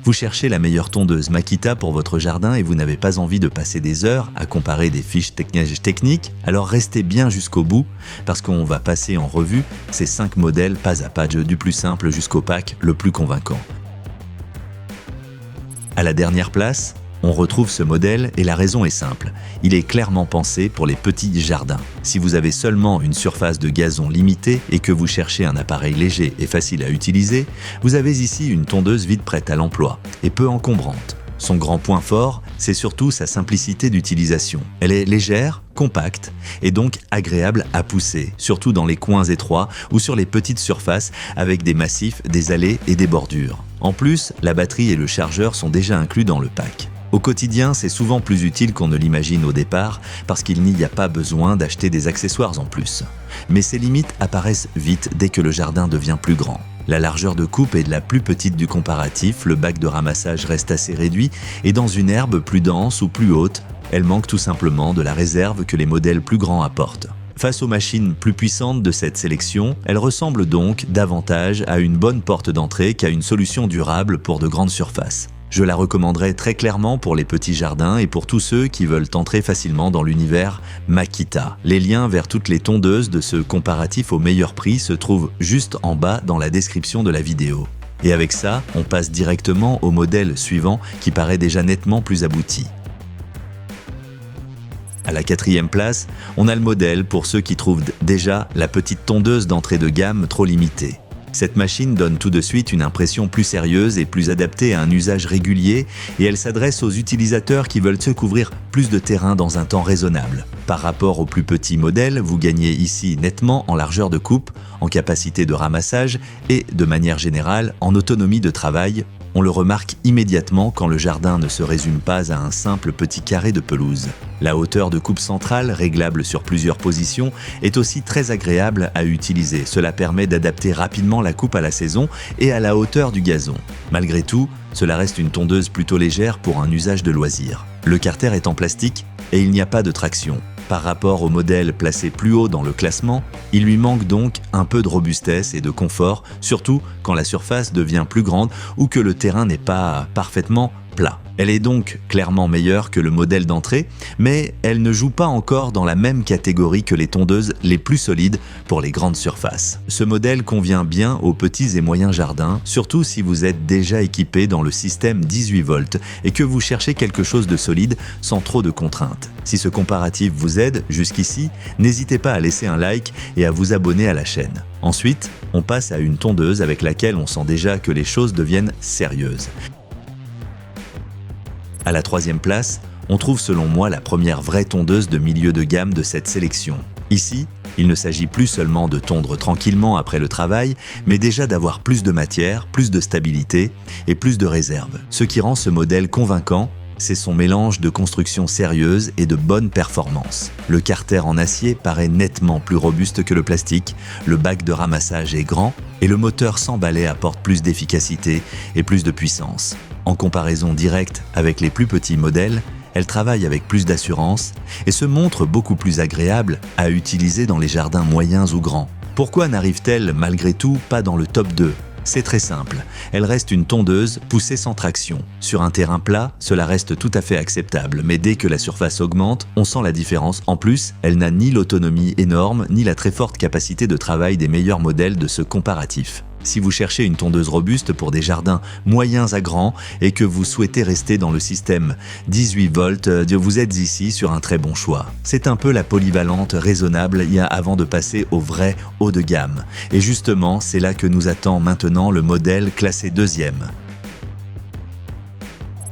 Vous cherchez la meilleure tondeuse Makita pour votre jardin et vous n'avez pas envie de passer des heures à comparer des fiches techniques, alors restez bien jusqu'au bout parce qu'on va passer en revue ces 5 modèles pas à pas du plus simple jusqu'au pack le plus convaincant. À la dernière place, on retrouve ce modèle et la raison est simple. Il est clairement pensé pour les petits jardins. Si vous avez seulement une surface de gazon limitée et que vous cherchez un appareil léger et facile à utiliser, vous avez ici une tondeuse vite prête à l'emploi et peu encombrante. Son grand point fort, c'est surtout sa simplicité d'utilisation. Elle est légère, compacte et donc agréable à pousser, surtout dans les coins étroits ou sur les petites surfaces avec des massifs, des allées et des bordures. En plus, la batterie et le chargeur sont déjà inclus dans le pack. Au quotidien, c'est souvent plus utile qu'on ne l'imagine au départ parce qu'il n'y a pas besoin d'acheter des accessoires en plus. Mais ces limites apparaissent vite dès que le jardin devient plus grand. La largeur de coupe est de la plus petite du comparatif, le bac de ramassage reste assez réduit et dans une herbe plus dense ou plus haute, elle manque tout simplement de la réserve que les modèles plus grands apportent. Face aux machines plus puissantes de cette sélection, elle ressemble donc davantage à une bonne porte d'entrée qu'à une solution durable pour de grandes surfaces. Je la recommanderais très clairement pour les petits jardins et pour tous ceux qui veulent entrer facilement dans l'univers Makita. Les liens vers toutes les tondeuses de ce comparatif au meilleur prix se trouvent juste en bas dans la description de la vidéo. Et avec ça, on passe directement au modèle suivant qui paraît déjà nettement plus abouti. À la 4e place, on a le modèle pour ceux qui trouvent déjà la petite tondeuse d'entrée de gamme trop limitée. Cette machine donne tout de suite une impression plus sérieuse et plus adaptée à un usage régulier et elle s'adresse aux utilisateurs qui veulent se couvrir plus de terrain dans un temps raisonnable. Par rapport au plus petit modèle, vous gagnez ici nettement en largeur de coupe, en capacité de ramassage et, de manière générale, en autonomie de travail. On le remarque immédiatement quand le jardin ne se résume pas à un simple petit carré de pelouse. La hauteur de coupe centrale, réglable sur plusieurs positions, est aussi très agréable à utiliser. Cela permet d'adapter rapidement la coupe à la saison et à la hauteur du gazon. Malgré tout, cela reste une tondeuse plutôt légère pour un usage de loisir. Le carter est en plastique et il n'y a pas de traction. Par rapport au modèle placé plus haut dans le classement, il lui manque donc un peu de robustesse et de confort, surtout quand la surface devient plus grande ou que le terrain n'est pas parfaitement plat. Elle est donc clairement meilleure que le modèle d'entrée, mais elle ne joue pas encore dans la même catégorie que les tondeuses les plus solides pour les grandes surfaces. Ce modèle convient bien aux petits et moyens jardins, surtout si vous êtes déjà équipé dans le système 18 volts et que vous cherchez quelque chose de solide sans trop de contraintes. Si ce comparatif vous aide jusqu'ici, n'hésitez pas à laisser un like et à vous abonner à la chaîne. Ensuite, on passe à une tondeuse avec laquelle on sent déjà que les choses deviennent sérieuses. À la 3e place, on trouve selon moi la première vraie tondeuse de milieu de gamme de cette sélection. Ici, il ne s'agit plus seulement de tondre tranquillement après le travail, mais déjà d'avoir plus de matière, plus de stabilité et plus de réserve. Ce qui rend ce modèle convaincant, c'est son mélange de construction sérieuse et de bonne performance. Le carter en acier paraît nettement plus robuste que le plastique, le bac de ramassage est grand et le moteur sans balai apporte plus d'efficacité et plus de puissance. En comparaison directe avec les plus petits modèles, elle travaille avec plus d'assurance et se montre beaucoup plus agréable à utiliser dans les jardins moyens ou grands. Pourquoi n'arrive-t-elle malgré tout pas dans le top 2 ? C'est très simple, elle reste une tondeuse poussée sans traction. Sur un terrain plat, cela reste tout à fait acceptable, mais dès que la surface augmente, on sent la différence. En plus, elle n'a ni l'autonomie énorme, ni la très forte capacité de travail des meilleurs modèles de ce comparatif. Si vous cherchez une tondeuse robuste pour des jardins moyens à grands et que vous souhaitez rester dans le système 18 volts, vous êtes ici sur un très bon choix. C'est un peu la polyvalente raisonnable avant de passer au vrai haut de gamme. Et justement, c'est là que nous attend maintenant le modèle classé 2e.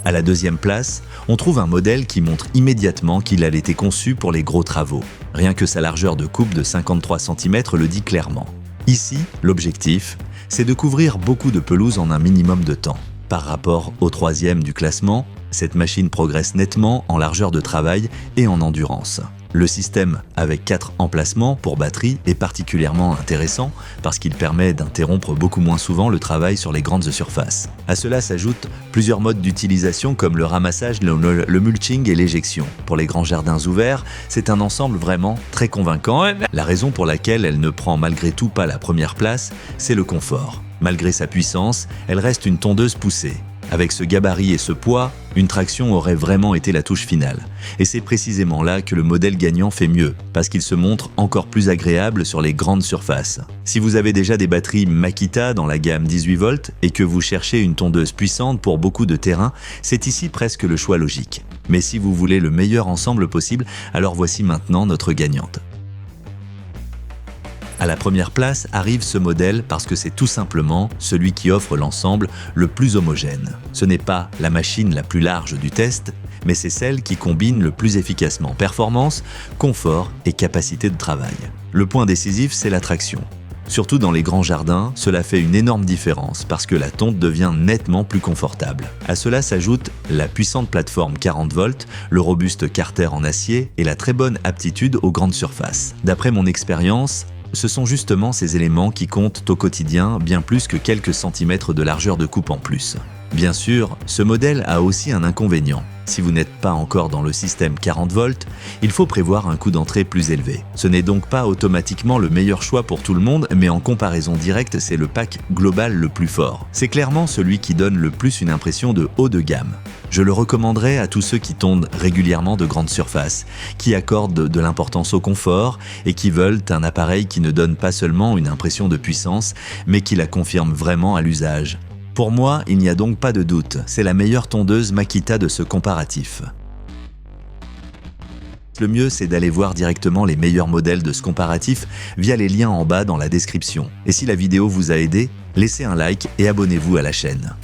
À la 2e place, on trouve un modèle qui montre immédiatement qu'il a été conçu pour les gros travaux. Rien que sa largeur de coupe de 53 cm le dit clairement. Ici, l'objectif, c'est de couvrir beaucoup de pelouse en un minimum de temps. Par rapport au 3e du classement, cette machine progresse nettement en largeur de travail et en endurance. Le système avec 4 emplacements pour batterie est particulièrement intéressant parce qu'il permet d'interrompre beaucoup moins souvent le travail sur les grandes surfaces. À cela s'ajoutent plusieurs modes d'utilisation comme le ramassage, le mulching et l'éjection. Pour les grands jardins ouverts, c'est un ensemble vraiment très convaincant. La raison pour laquelle elle ne prend malgré tout pas la première place, c'est le confort. Malgré sa puissance, elle reste une tondeuse poussée. Avec ce gabarit et ce poids, une traction aurait vraiment été la touche finale. Et c'est précisément là que le modèle gagnant fait mieux, parce qu'il se montre encore plus agréable sur les grandes surfaces. Si vous avez déjà des batteries Makita dans la gamme 18 volts et que vous cherchez une tondeuse puissante pour beaucoup de terrain, c'est ici presque le choix logique. Mais si vous voulez le meilleur ensemble possible, alors voici maintenant notre gagnante. À la première place arrive ce modèle parce que c'est tout simplement celui qui offre l'ensemble le plus homogène. Ce n'est pas la machine la plus large du test, mais c'est celle qui combine le plus efficacement performance, confort et capacité de travail. Le point décisif, c'est la traction. Surtout dans les grands jardins, cela fait une énorme différence parce que la tonte devient nettement plus confortable. À cela s'ajoute la puissante plateforme 40 volts, le robuste carter en acier et la très bonne aptitude aux grandes surfaces. D'après mon expérience, ce sont justement ces éléments qui comptent au quotidien bien plus que quelques centimètres de largeur de coupe en plus. Bien sûr, ce modèle a aussi un inconvénient. Si vous n'êtes pas encore dans le système 40 volts, il faut prévoir un coût d'entrée plus élevé. Ce n'est donc pas automatiquement le meilleur choix pour tout le monde, mais en comparaison directe, c'est le pack global le plus fort. C'est clairement celui qui donne le plus une impression de haut de gamme. Je le recommanderais à tous ceux qui tondent régulièrement de grandes surfaces, qui accordent de l'importance au confort et qui veulent un appareil qui ne donne pas seulement une impression de puissance, mais qui la confirme vraiment à l'usage. Pour moi, il n'y a donc pas de doute, c'est la meilleure tondeuse Makita de ce comparatif. Le mieux, c'est d'aller voir directement les meilleurs modèles de ce comparatif via les liens en bas dans la description. Et si la vidéo vous a aidé, laissez un like et abonnez-vous à la chaîne.